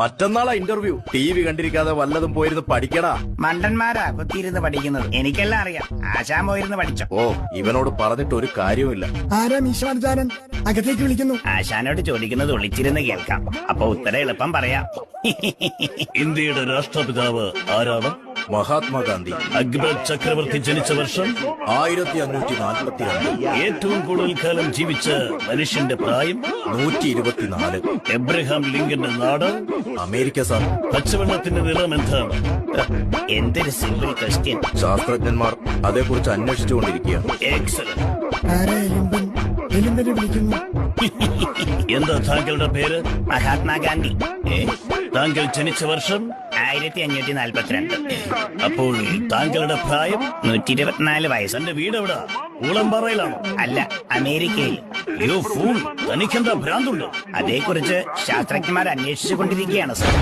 മറ്റന്നാളാ interview. TV കണ്ടിരിക്കാതെ വല്ലതും പോയിരുന്ന് പഠിക്കടാ. മണ്ടന്മാരാ കുത്തിയിരുന്ന് പഠിക്കുന്നത്. എനിക്കെല്ലാം അറിയാം. ആശാൻ പോയിരുന്ന് പഠിച്ചോ. ഓ, ഇവനോട് പറഞ്ഞിട്ട് ഒരു കാര്യവുമില്ല. ആരാ മീശമാർജാരൻ? അകത്തേക്ക് വിളിക്കുന്നു. ആശാനോട് ചോദിക്കുന്നത് ഒളിച്ചിരുന്ന് കേൾക്കാം. അപ്പൊ ഉത്തരം എളുപ്പം പറയാം. ഇന്ത്യയുടെ രാഷ്ട്രപിതാവ് ആരാണ്? മഹാത്മാഗാന്ധി. അക്ബർ ചക്രവർത്തി ജനിച്ച വർഷം 1542. ഏറ്റവും കൂടുതൽ കാലം ജീവിച്ച മനുഷ്യന്റെ പ്രായം 124. എബ്രഹാം ലിങ്കന്റെ നാട് അമേരിക്ക സാർ. പച്ചവെള്ളത്തിന്റെ നിറം എന്താണ്? എന്തൊരു സിമ്പിൾ ക്വസ്റ്റ്യൻ. ശാസ്ത്രജ്ഞന്മാർ അതേക്കുറിച്ച് അന്വേഷിച്ചുകൊണ്ടിരിക്കുക. എക്സലന്റ്. ആരാ എലുമ്പൻ? എലുമ്പനെ വിളിക്കുന്നു. എന്താ താങ്കളുടെ പേര്? മഹാത്മാഗാന്ധി. താങ്കൾ ജനിച്ച വർഷം 1542. അപ്പോൾ താങ്കളുടെ പ്രായം 124 വയസ്സ്. തന്റെ വീട് എവിടാ? ഊളംപാറയിലാണോ? അല്ല, അമേരിക്കയിൽ. യോ ഫൂൾ, തനിക്കെന്താ ഭ്രാന്തുണ്ടോ? അതേക്കുറിച്ച് ശാസ്ത്രജ്ഞന്മാർ അന്വേഷിച്ചുകൊണ്ടിരിക്കുകയാണ് സർ.